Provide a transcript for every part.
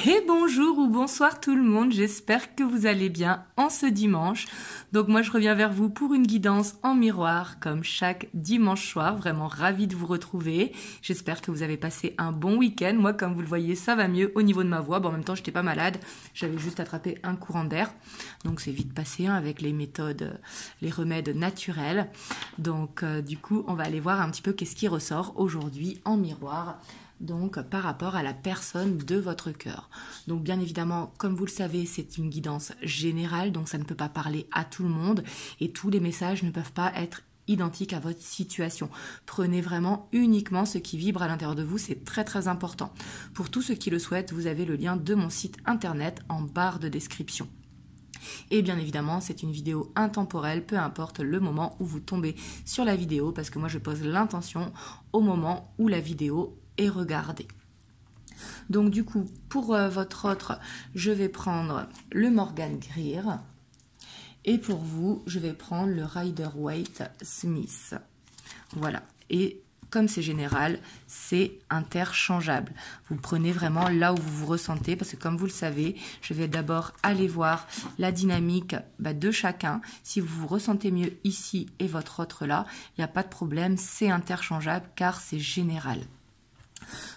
Et bonjour ou bonsoir tout le monde, j'espère que vous allez bien en ce dimanche. Donc moi je reviens vers vous pour une guidance en miroir comme chaque dimanche soir, vraiment ravie de vous retrouver. J'espère que vous avez passé un bon week-end. Moi comme vous le voyez ça va mieux au niveau de ma voix. Bon, en même temps j'étais pas malade, j'avais juste attrapé un courant d'air. Donc c'est vite passé avec les méthodes, les remèdes naturels. Donc du coup on va aller voir un petit peu qu'est-ce qui ressort aujourd'hui en miroir. Donc par rapport à la personne de votre cœur. Donc bien évidemment, comme vous le savez, c'est une guidance générale, donc ça ne peut pas parler à tout le monde et tous les messages ne peuvent pas être identiques à votre situation. Prenez vraiment uniquement ce qui vibre à l'intérieur de vous, c'est très très important. Pour tous ceux qui le souhaitent, vous avez le lien de mon site internet en barre de description. Et bien évidemment, c'est une vidéo intemporelle, peu importe le moment où vous tombez sur la vidéo, parce que moi je pose l'intention au moment où la vidéo est regardée. Donc du coup, pour votre autre, je vais prendre le Morgan Greer. Et pour vous, je vais prendre le Rider-Waite Smith. Voilà. Et comme c'est général, c'est interchangeable. Vous prenez vraiment là où vous vous ressentez, parce que comme vous le savez, je vais d'abord aller voir la dynamique de chacun. Si vous vous ressentez mieux ici et votre autre là, il n'y a pas de problème, c'est interchangeable car c'est général.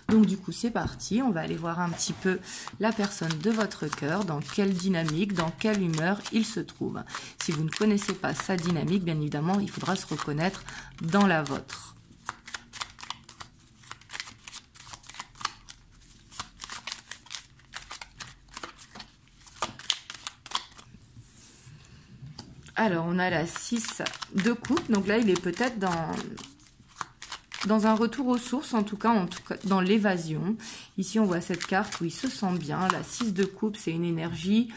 Donc du coup c'est parti, on va aller voir un petit peu la personne de votre cœur, dans quelle dynamique, dans quelle humeur il se trouve. Si vous ne connaissez pas sa dynamique, bien évidemment, il faudra se reconnaître dans la vôtre. Alors on a la 6 de coupe, donc là il est peut-être dans un retour aux sources, en tout cas dans l'évasion. Ici, on voit cette carte où il se sent bien. La 6 de coupe, c'est une énergie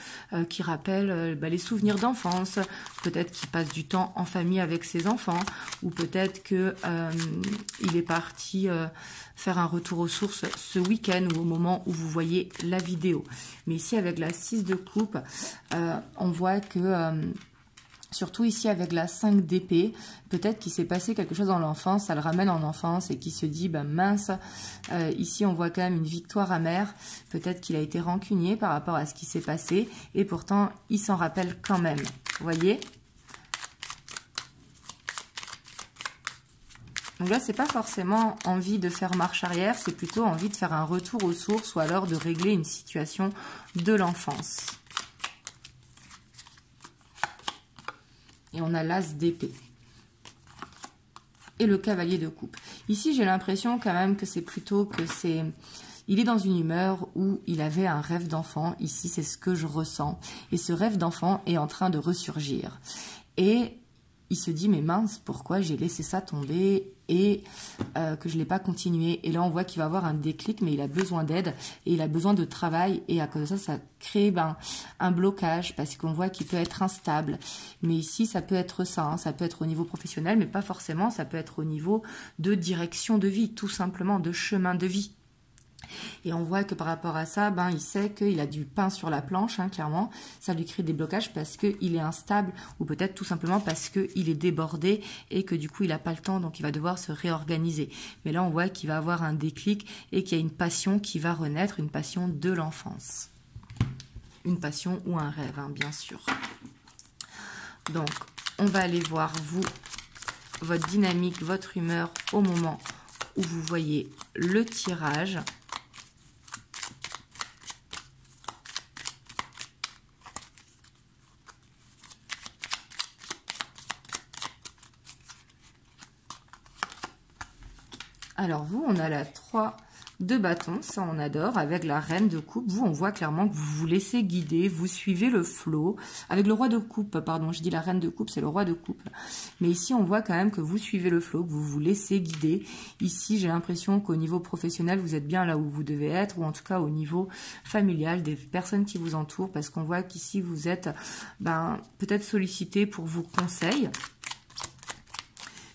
qui rappelle les souvenirs d'enfance. Peut-être qu'il passe du temps en famille avec ses enfants. Ou peut-être qu'il est parti faire un retour aux sources ce week-end ou au moment où vous voyez la vidéo. Mais ici, avec la 6 de coupe, on voit que... surtout ici avec la 5 d'épée, peut-être qu'il s'est passé quelque chose dans l'enfance, ça le ramène en enfance et qu'il se dit, mince, ici on voit quand même une victoire amère, peut-être qu'il a été rancunier par rapport à ce qui s'est passé et pourtant il s'en rappelle quand même, vous voyez? Donc là, c'est pas forcément envie de faire marche arrière, c'est plutôt envie de faire un retour aux sources ou alors de régler une situation de l'enfance. Et on a l'as d'épée. Et le cavalier de coupe. Ici, j'ai l'impression quand même que c'est plutôt que c'est... Il est dans une humeur où il avait un rêve d'enfant. Ici, c'est ce que je ressens. Et ce rêve d'enfant est en train de ressurgir. Et il se dit, mais mince, pourquoi j'ai laissé ça tomber et que je ne l'ai pas continué. Et là, on voit qu'il va avoir un déclic, mais il a besoin d'aide et il a besoin de travail. Et à cause de ça, ça crée un blocage parce qu'on voit qu'il peut être instable. Mais ici, ça peut être ça, hein, ça peut être au niveau professionnel, mais pas forcément. Ça peut être au niveau de direction de vie, tout simplement, de chemin de vie. Et on voit que par rapport à ça, il sait qu'il a du pain sur la planche, hein, clairement. Ça lui crée des blocages parce qu'il est instable ou peut-être tout simplement parce qu'il est débordé et que du coup, il n'a pas le temps, donc il va devoir se réorganiser. Mais là, on voit qu'il va avoir un déclic et qu'il y a une passion qui va renaître, une passion de l'enfance. Une passion ou un rêve, hein, bien sûr. Donc, on va aller voir, vous, votre dynamique, votre humeur au moment où vous voyez le tirage. Alors vous, on a la 3 de bâton, ça on adore, avec la reine de coupe. Vous, on voit clairement que vous vous laissez guider, vous suivez le flot. Avec le roi de coupe, pardon, je dis la reine de coupe, c'est le roi de coupe. Mais ici, on voit quand même que vous suivez le flot, que vous vous laissez guider. Ici, j'ai l'impression qu'au niveau professionnel, vous êtes bien là où vous devez être, ou en tout cas au niveau familial, des personnes qui vous entourent, parce qu'on voit qu'ici, vous êtes peut-être sollicité pour vos conseils.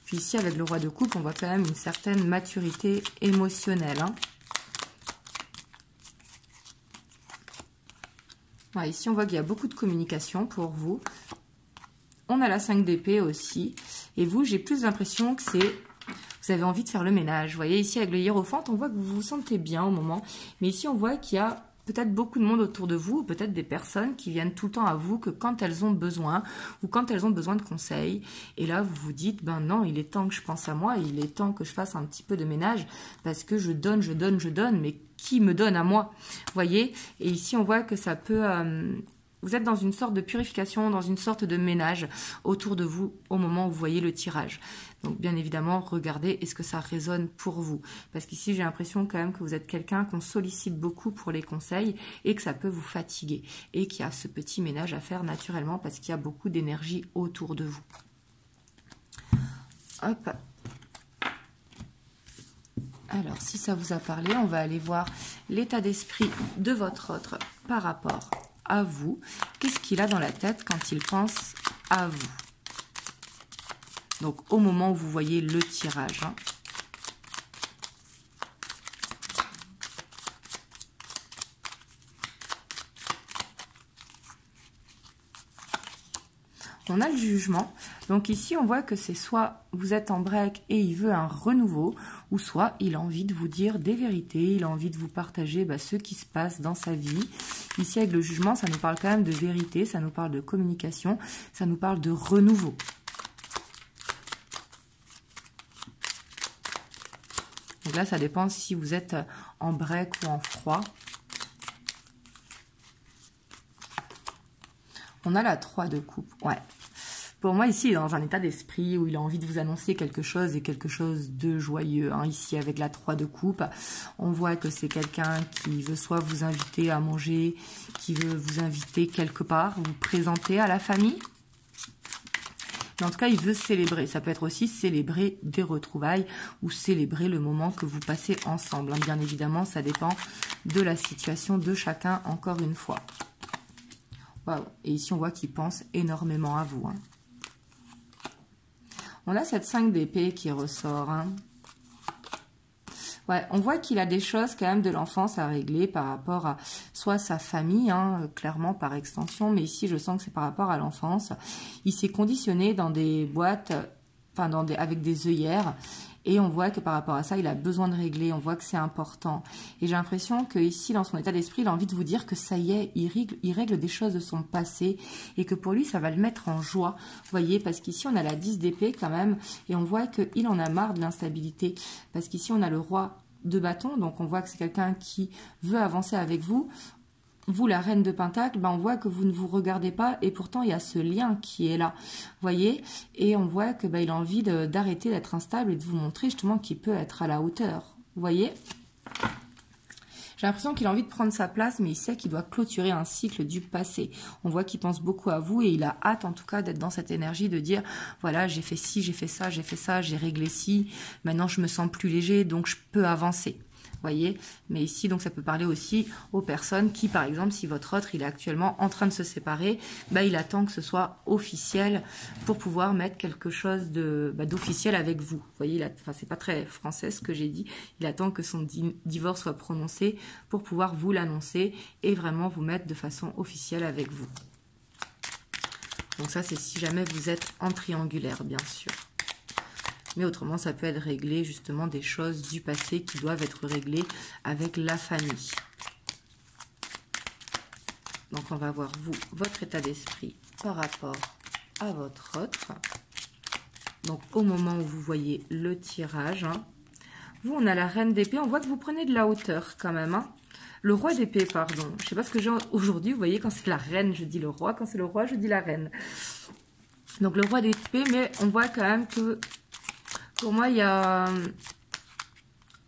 Puis ici, avec le roi de coupe, on voit quand même une certaine maturité émotionnelle. Hein. Ouais, ici, on voit qu'il y a beaucoup de communication pour vous. On a la 5 d'épée aussi. Et vous, j'ai plus l'impression que c'est... Vous avez envie de faire le ménage. Vous voyez, ici, avec le hiérophante, on voit que vous vous sentez bien au moment. Mais ici, on voit qu'il y a peut-être beaucoup de monde autour de vous, ou peut-être des personnes qui viennent tout le temps à vous que quand elles ont besoin, ou quand elles ont besoin de conseils. Et là, vous vous dites, ben non, il est temps que je pense à moi, il est temps que je fasse un petit peu de ménage, parce que je donne, mais qui me donne à moi? Vous voyez? Et ici, on voit que ça peut... vous êtes dans une sorte de purification, dans une sorte de ménage autour de vous au moment où vous voyez le tirage. Donc bien évidemment, regardez, est-ce que ça résonne pour vous? Parce qu'ici, j'ai l'impression quand même que vous êtes quelqu'un qu'on sollicite beaucoup pour les conseils et que ça peut vous fatiguer. Et qu'il y a ce petit ménage à faire naturellement parce qu'il y a beaucoup d'énergie autour de vous. Hop. Alors, si ça vous a parlé, on va aller voir l'état d'esprit de votre autre par rapport à vous. Qu'est-ce qu'il a dans la tête quand il pense à vous? Donc, au moment où vous voyez le tirage. On a le jugement. Donc ici, on voit que c'est soit vous êtes en break et il veut un renouveau, ou soit il a envie de vous dire des vérités, il a envie de vous partager ce qui se passe dans sa vie. Ici, avec le jugement, ça nous parle quand même de vérité, ça nous parle de communication, ça nous parle de renouveau. Donc là, ça dépend si vous êtes en break ou en froid. On a la 3 de coupe, ouais. Pour moi, ici, il est dans un état d'esprit où il a envie de vous annoncer quelque chose et quelque chose de joyeux. Ici, avec la 3 de coupe, on voit que c'est quelqu'un qui veut soit vous inviter à manger, qui veut vous inviter quelque part, vous présenter à la famille. Mais en tout cas, il veut célébrer. Ça peut être aussi célébrer des retrouvailles ou célébrer le moment que vous passez ensemble. Bien évidemment, ça dépend de la situation de chacun, encore une fois. Waouh. Et ici, on voit qu'il pense énormément à vous. On a cette 5 d'épée qui ressort. Ouais, on voit qu'il a des choses quand même de l'enfance à régler par rapport à soit sa famille, clairement par extension, mais ici je sens que c'est par rapport à l'enfance. Il s'est conditionné dans des boîtes, enfin avec des œillères, et on voit que par rapport à ça, il a besoin de régler, on voit que c'est important. Et j'ai l'impression que ici, dans son état d'esprit, il a envie de vous dire que ça y est, il règle des choses de son passé, et que pour lui, ça va le mettre en joie. Vous voyez, parce qu'ici, on a la 10 d'épée quand même, et on voit qu'il en a marre de l'instabilité. Parce qu'ici, on a le roi de bâton, donc on voit que c'est quelqu'un qui veut avancer avec vous. Vous, la reine de Pentacle, on voit que vous ne vous regardez pas et pourtant il y a ce lien qui est là, vous voyez, et on voit que il a envie d'arrêter d'être instable et de vous montrer justement qu'il peut être à la hauteur, vous voyez. J'ai l'impression qu'il a envie de prendre sa place, mais il sait qu'il doit clôturer un cycle du passé. On voit qu'il pense beaucoup à vous et il a hâte en tout cas d'être dans cette énergie de dire, voilà, j'ai fait ci, j'ai fait ça, j'ai réglé ci, maintenant je me sens plus léger, donc je peux avancer. Voyez, mais ici donc ça peut parler aussi aux personnes qui, par exemple, si votre autre il est actuellement en train de se séparer, il attend que ce soit officiel pour pouvoir mettre quelque chose d'officiel avec vous. Vous voyez, c'est pas très français ce que j'ai dit. Il attend que son divorce soit prononcé pour pouvoir vous l'annoncer et vraiment vous mettre de façon officielle avec vous. Donc ça c'est si jamais vous êtes en triangulaire, bien sûr. Mais autrement, ça peut être réglé justement des choses du passé qui doivent être réglées avec la famille. Donc, on va voir, vous, votre état d'esprit par rapport à votre autre. Donc, au moment où vous voyez le tirage, vous, on a la reine d'épée. On voit que vous prenez de la hauteur quand même. Le roi d'épée, pardon. Je ne sais pas ce que j'ai aujourd'hui. Vous voyez, quand c'est la reine, je dis le roi. Quand c'est le roi, je dis la reine. Donc, le roi d'épée, mais on voit quand même que... Pour moi, il y a...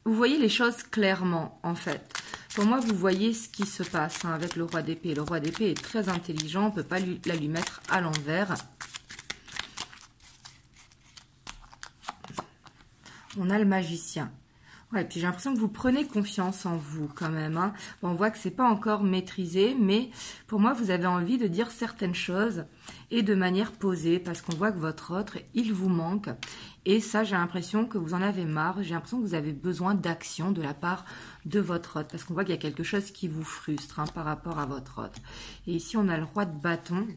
Vous voyez les choses clairement, en fait. Pour moi, vous voyez ce qui se passe avec le roi d'épée. Le roi d'épée est très intelligent, on ne peut pas la lui mettre à l'envers. On a le magicien. Ouais, puis j'ai l'impression que vous prenez confiance en vous quand même. Bon, on voit que c'est pas encore maîtrisé, mais pour moi, vous avez envie de dire certaines choses et de manière posée, parce qu'on voit que votre autre, il vous manque. Et ça, j'ai l'impression que vous en avez marre. J'ai l'impression que vous avez besoin d'action de la part de votre autre, parce qu'on voit qu'il y a quelque chose qui vous frustre par rapport à votre autre. Et ici, on a le roi de bâton.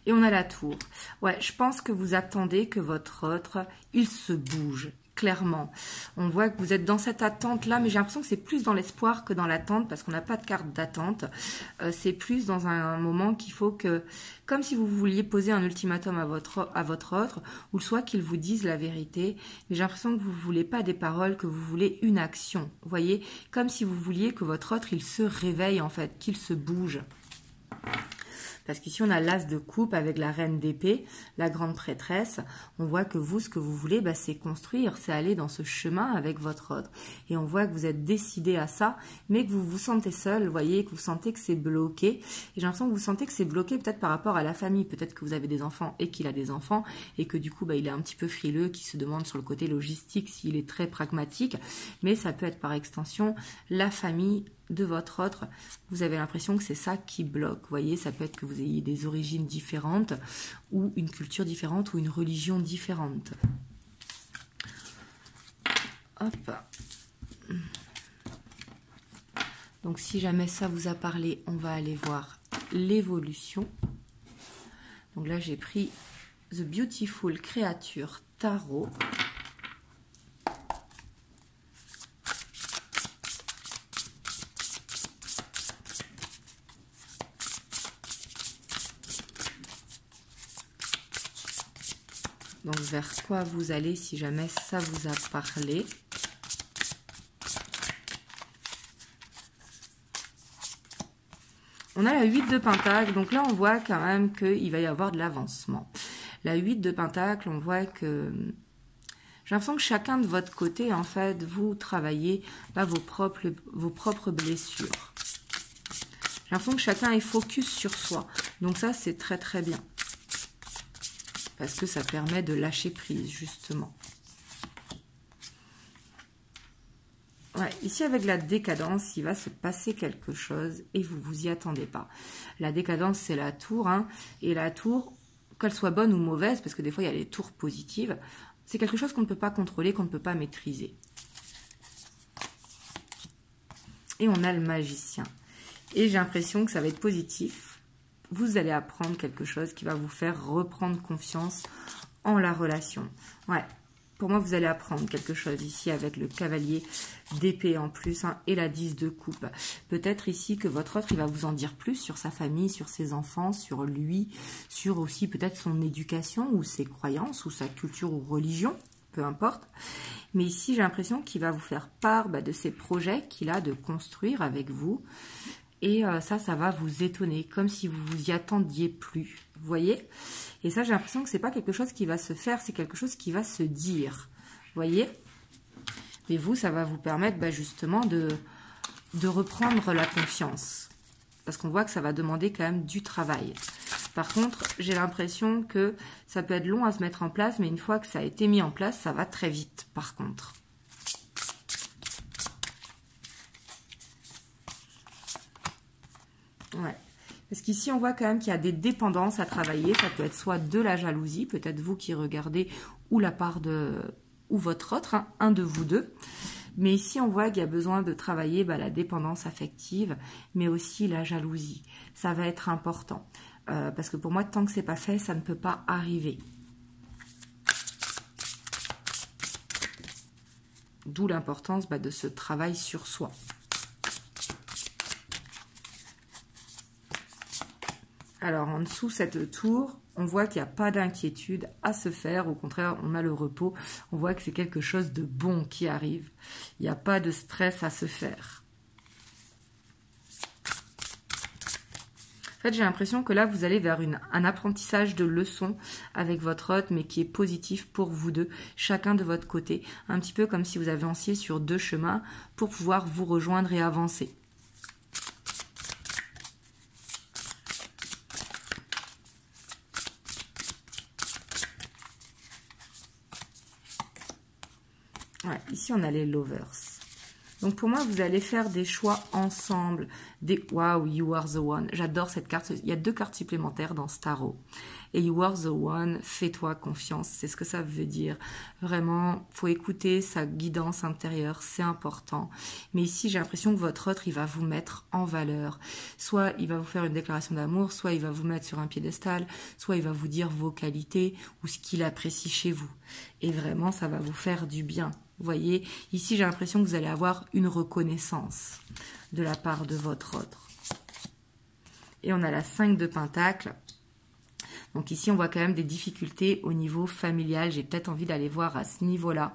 Et on a la tour. Ouais, je pense que vous attendez que votre autre, il se bouge, clairement. On voit que vous êtes dans cette attente-là, mais j'ai l'impression que c'est plus dans l'espoir que dans l'attente, parce qu'on n'a pas de carte d'attente. C'est plus dans un moment qu'il faut que, comme si vous vouliez poser un ultimatum à votre autre, ou soit qu'il vous dise la vérité, mais j'ai l'impression que vous ne voulez pas des paroles, que vous voulez une action. Vous voyez, comme si vous vouliez que votre autre, il se réveille en fait, qu'il se bouge. Parce qu'ici, on a l'as de coupe avec la reine d'épée, la grande prêtresse. On voit que vous, ce que vous voulez, bah, c'est construire, c'est aller dans ce chemin avec votre autre. Et on voit que vous êtes décidé à ça, mais que vous vous sentez seul, vous voyez, que vous sentez que c'est bloqué. Et j'ai l'impression que vous sentez que c'est bloqué peut-être par rapport à la famille. Peut-être que vous avez des enfants et qu'il a des enfants, et que du coup, bah, il est un petit peu frileux, qui se demande sur le côté logistique s'il est très pragmatique. Mais ça peut être par extension la famille de votre autre, vous avez l'impression que c'est ça qui bloque. Vous voyez, ça peut être que vous ayez des origines différentes, ou une culture différente, ou une religion différente. Hop. Donc si jamais ça vous a parlé, on va aller voir l'évolution. Donc là, j'ai pris The Beautiful Creature Tarot. Donc, vers quoi vous allez si jamais ça vous a parlé. On a la 8 de Pentacle. Donc là, on voit quand même qu'il va y avoir de l'avancement. La 8 de Pentacle, on voit que... J'ai l'impression que chacun de votre côté, en fait, vous travaillez là, vos propres blessures. J'ai l'impression que chacun est focus sur soi. Donc ça, c'est très très bien. Parce que ça permet de lâcher prise, justement. Ouais, ici, avec la décadence, il va se passer quelque chose et vous vous y attendez pas. La décadence, c'est la tour. Hein, et la tour, qu'elle soit bonne ou mauvaise, parce que des fois, il y a les tours positives, c'est quelque chose qu'on ne peut pas contrôler, qu'on ne peut pas maîtriser. Et on a le magicien. Et j'ai l'impression que ça va être positif. Vous allez apprendre quelque chose qui va vous faire reprendre confiance en la relation. Ouais, pour moi, vous allez apprendre quelque chose ici avec le cavalier d'épée en plus, hein, et la 10 de coupe. Peut-être ici que votre autre, il va vous en dire plus sur sa famille, sur ses enfants, sur lui, sur aussi peut-être son éducation ou ses croyances ou sa culture ou religion, peu importe. Mais ici, j'ai l'impression qu'il va vous faire part de ses projets qu'il a de construire avec vous. Et ça va vous étonner, comme si vous vous y attendiez plus, vous voyez? Et ça, j'ai l'impression que c'est pas quelque chose qui va se faire, c'est quelque chose qui va se dire, vous voyez? Mais vous, ça va vous permettre justement de reprendre la confiance. Parce qu'on voit que ça va demander quand même du travail. Par contre, j'ai l'impression que ça peut être long à se mettre en place, mais une fois que ça a été mis en place, ça va très vite, par contre. Ouais. Parce qu'ici, on voit quand même qu'il y a des dépendances à travailler. Ça peut être soit de la jalousie, peut-être vous qui regardez, ou la part de... ou votre autre, hein, un de vous deux. Mais ici, on voit qu'il y a besoin de travailler la dépendance affective, mais aussi la jalousie. Ça va être important. Parce que pour moi, tant que c'est pas fait, ça ne peut pas arriver. D'où l'importance de ce travail sur soi. Alors, en dessous, cette tour, on voit qu'il n'y a pas d'inquiétude à se faire. Au contraire, on a le repos. On voit que c'est quelque chose de bon qui arrive. Il n'y a pas de stress à se faire. En fait, j'ai l'impression que là, vous allez vers un apprentissage de leçons avec votre hôte, mais qui est positif pour vous deux, chacun de votre côté. Un petit peu comme si vous avanciez sur deux chemins pour pouvoir vous rejoindre et avancer. Ouais, ici, on a les lovers. Donc pour moi, vous allez faire des choix ensemble. Wow, you are the one. J'adore cette carte. Il y a 2 cartes supplémentaires dans ce tarot. Et you are the one, fais-toi confiance. C'est ce que ça veut dire. Vraiment, faut écouter sa guidance intérieure. C'est important. Mais ici, j'ai l'impression que votre autre, il va vous mettre en valeur. Soit il va vous faire une déclaration d'amour, soit il va vous mettre sur un piédestal, soit il va vous dire vos qualités ou ce qu'il apprécie chez vous. Et vraiment, ça va vous faire du bien. Vous voyez, ici, j'ai l'impression que vous allez avoir une reconnaissance de la part de votre autre. Et on a la 5 de Pentacles. Donc ici, on voit quand même des difficultés au niveau familial. J'ai peut-être envie d'aller voir à ce niveau-là.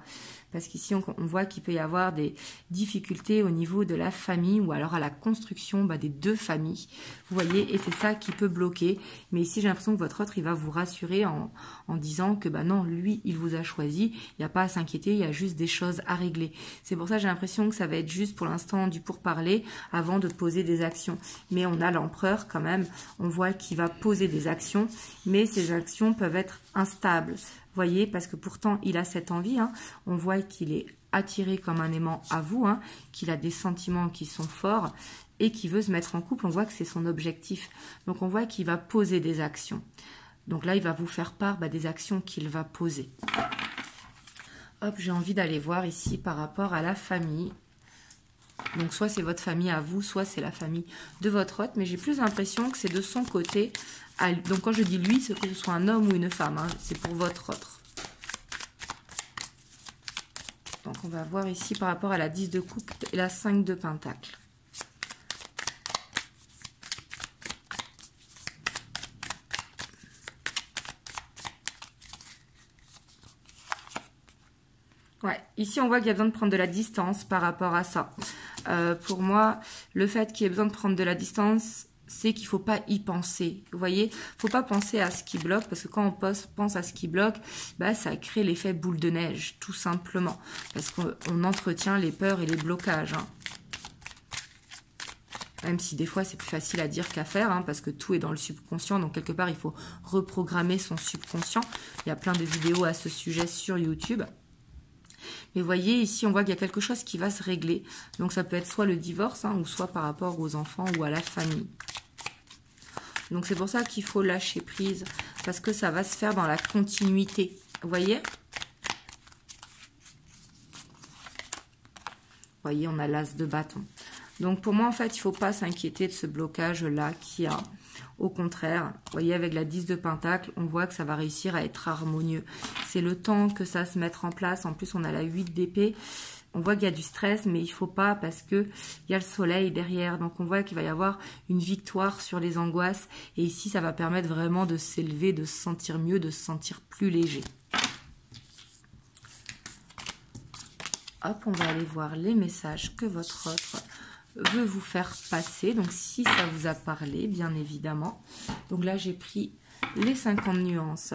Parce qu'ici, on voit qu'il peut y avoir des difficultés au niveau de la famille ou alors à la construction des 2 familles. Vous voyez, et c'est ça qui peut bloquer. Mais ici, j'ai l'impression que votre autre, il va vous rassurer en disant que non, lui, il vous a choisi. Il n'y a pas à s'inquiéter, il y a juste des choses à régler. C'est pour ça que j'ai l'impression que ça va être juste pour l'instant du pourparler avant de poser des actions. Mais on a l'empereur quand même. On voit qu'il va poser des actions, mais ces actions peuvent être instables. Vous voyez, parce que pourtant, il a cette envie. On voit qu'il est attiré comme un aimant à vous, qu'il a des sentiments qui sont forts et qu'il veut se mettre en couple. On voit que c'est son objectif. Donc, on voit qu'il va poser des actions. Donc là, il va vous faire part des actions qu'il va poser. Hop, j'ai envie d'aller voir ici par rapport à la famille. Donc, soit c'est votre famille à vous, soit c'est la famille de votre hôte. Mais j'ai plus l'impression que c'est de son côté. Donc, quand je dis lui, c'est que ce soit un homme ou une femme. C'est pour votre autre. Donc, on va voir ici par rapport à la 10 de coupe et la 5 de pentacle. Ouais, ici, on voit qu'il y a besoin de prendre de la distance par rapport à ça. Pour moi, le fait qu'il y ait besoin de prendre de la distance, c'est qu'il ne faut pas y penser. Vous voyez, il ne faut pas penser à ce qui bloque, parce que quand on pense à ce qui bloque, ça crée l'effet boule de neige, tout simplement. Parce qu'on entretient les peurs et les blocages. Même si des fois, c'est plus facile à dire qu'à faire, parce que tout est dans le subconscient. Donc, quelque part, il faut reprogrammer son subconscient. Il y a plein de vidéos à ce sujet sur YouTube. Mais vous voyez, ici, on voit qu'il y a quelque chose qui va se régler. Donc, ça peut être soit le divorce, ou soit par rapport aux enfants ou à la famille. Donc, c'est pour ça qu'il faut lâcher prise. Parce que ça va se faire dans la continuité. Vous voyez? Vous voyez, on a l'as de bâton. Donc, pour moi, en fait, il ne faut pas s'inquiéter de ce blocage-là qu'il y a. Au contraire, vous voyez, avec la 10 de pentacle, on voit que ça va réussir à être harmonieux. C'est le temps que ça se mette en place. En plus, on a la 8 d'épée. On voit qu'il y a du stress, mais il ne faut pas parce qu'il y a le soleil derrière. Donc, on voit qu'il va y avoir une victoire sur les angoisses. Et ici, ça va permettre vraiment de s'élever, de se sentir mieux, de se sentir plus léger. Hop, on va aller voir les messages que votre autre veut vous faire passer. Donc, si ça vous a parlé, bien évidemment. Donc là, j'ai pris les 50 nuances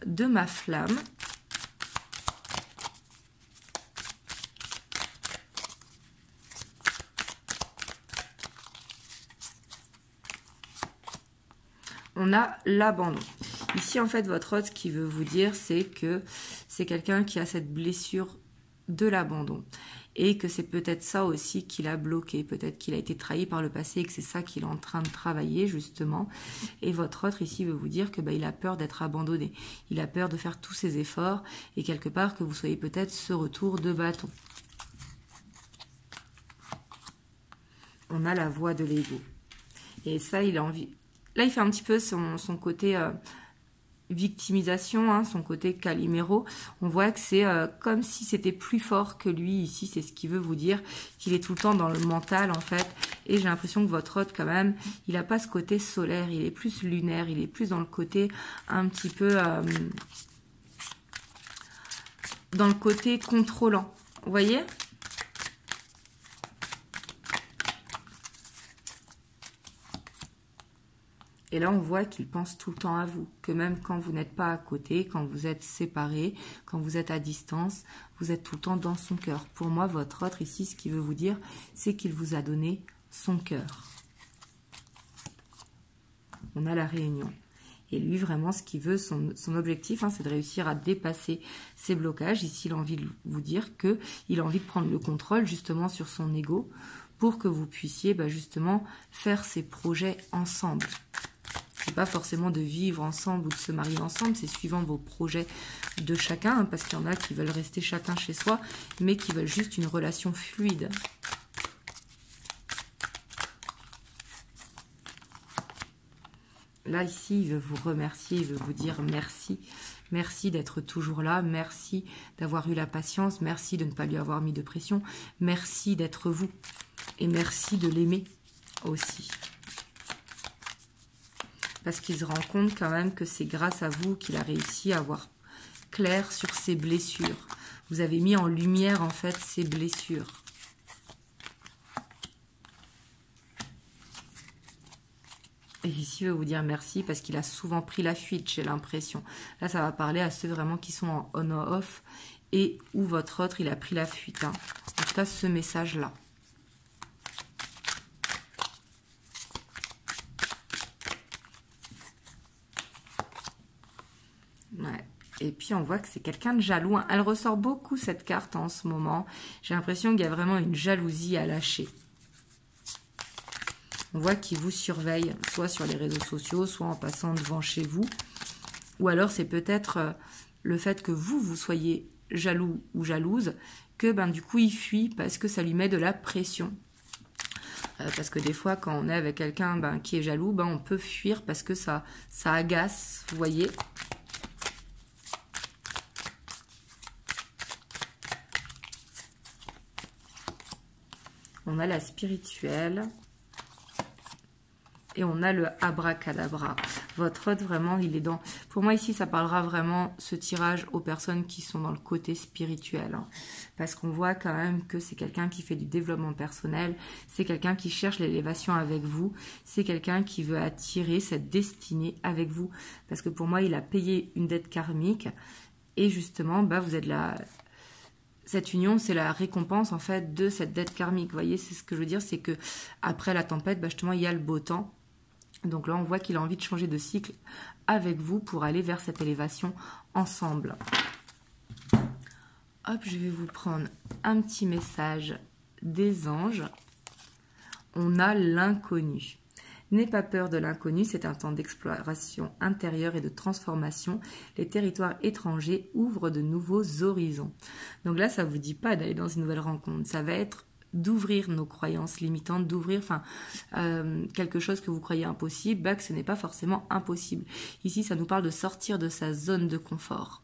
de ma flamme. On a l'abandon. Ici, en fait, votre hôte, ce qu'il veut vous dire, c'est que c'est quelqu'un qui a cette blessure de l'abandon. Et que c'est peut-être ça aussi qui l'a bloqué. Peut-être qu'il a été trahi par le passé et que c'est ça qu'il est en train de travailler, justement. Et votre autre, ici, veut vous dire que il a peur d'être abandonné. Il a peur de faire tous ses efforts et quelque part que vous soyez peut-être ce retour de bâton. On a la voix de l'ego. Et ça, il a envie... Là, il fait un petit peu son côté... victimisation, son côté Calimero. On voit que c'est comme si c'était plus fort que lui. Ici, c'est ce qu'il veut vous dire, qu'il est tout le temps dans le mental, en fait. Et j'ai l'impression que votre hôte, quand même, il n'a pas ce côté solaire, il est plus lunaire, il est plus dans le côté un petit peu... dans le côté contrôlant. Vous voyez ? Et là, on voit qu'il pense tout le temps à vous, que même quand vous n'êtes pas à côté, quand vous êtes séparés, quand vous êtes à distance, vous êtes tout le temps dans son cœur. Pour moi, votre autre ici, ce qu'il veut vous dire, c'est qu'il vous a donné son cœur. On a la réunion. Et lui, vraiment, ce qu'il veut, son objectif, hein, c'est de réussir à dépasser ses blocages. Ici, il a envie de vous dire qu'il a envie de prendre le contrôle, justement, sur son ego, pour que vous puissiez, justement, faire ces projets ensemble. C'est pas forcément de vivre ensemble ou de se marier ensemble, c'est suivant vos projets de chacun, hein, parce qu'il y en a qui veulent rester chacun chez soi, mais qui veulent juste une relation fluide. Là, ici, il veut vous remercier, il veut vous dire merci. Merci d'être toujours là, merci d'avoir eu la patience, merci de ne pas lui avoir mis de pression, merci d'être vous, et merci de l'aimer aussi. Parce qu'il se rend compte quand même que c'est grâce à vous qu'il a réussi à voir clair sur ses blessures. Vous avez mis en lumière, en fait, ses blessures. Et ici, il veut vous dire merci parce qu'il a souvent pris la fuite, j'ai l'impression. Là, ça va parler à ceux vraiment qui sont en on-off et où votre autre, il a pris la fuite. Hein. En tout cas, ce message-là. Ouais. Et puis, on voit que c'est quelqu'un de jaloux. Hein. Elle ressort beaucoup, cette carte, en ce moment. J'ai l'impression qu'il y a vraiment une jalousie à lâcher. On voit qu'il vous surveille, soit sur les réseaux sociaux, soit en passant devant chez vous. Ou alors, c'est peut-être le fait que vous soyez jaloux ou jalouse, que du coup, il fuit parce que ça lui met de la pression. Parce que des fois, quand on est avec quelqu'un qui est jaloux, on peut fuir parce que ça agace, vous voyez. On a la spirituelle. Et on a le abracadabra. Votre autre, vraiment, il est dans... Pour moi, ici, ça parlera vraiment, ce tirage, aux personnes qui sont dans le côté spirituel. Hein. Parce qu'on voit quand même que c'est quelqu'un qui fait du développement personnel. C'est quelqu'un qui cherche l'élévation avec vous. C'est quelqu'un qui veut attirer cette destinée avec vous. Parce que pour moi, il a payé une dette karmique. Et justement, vous êtes là... Cette union, c'est la récompense, en fait, de cette dette karmique. Vous voyez, c'est ce que je veux dire, c'est que après la tempête, justement, il y a le beau temps. Donc là, on voit qu'il a envie de changer de cycle avec vous pour aller vers cette élévation ensemble. Hop, je vais vous prendre un petit message des anges. On a l'inconnu. N'aie pas peur de l'inconnu, c'est un temps d'exploration intérieure et de transformation. Les territoires étrangers ouvrent de nouveaux horizons. Donc là, ça ne vous dit pas d'aller dans une nouvelle rencontre. Ça va être d'ouvrir nos croyances limitantes, d'ouvrir quelque chose que vous croyez impossible, que ce n'est pas forcément impossible. Ici, ça nous parle de sortir de sa zone de confort.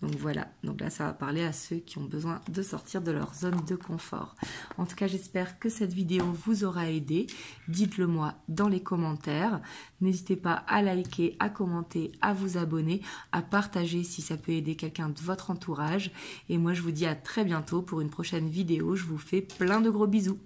Donc voilà, donc là ça va parler à ceux qui ont besoin de sortir de leur zone de confort. En tout cas, j'espère que cette vidéo vous aura aidé. Dites-le moi dans les commentaires. N'hésitez pas à liker, à commenter, à vous abonner, à partager si ça peut aider quelqu'un de votre entourage. Et moi je vous dis à très bientôt pour une prochaine vidéo. Je vous fais plein de gros bisous.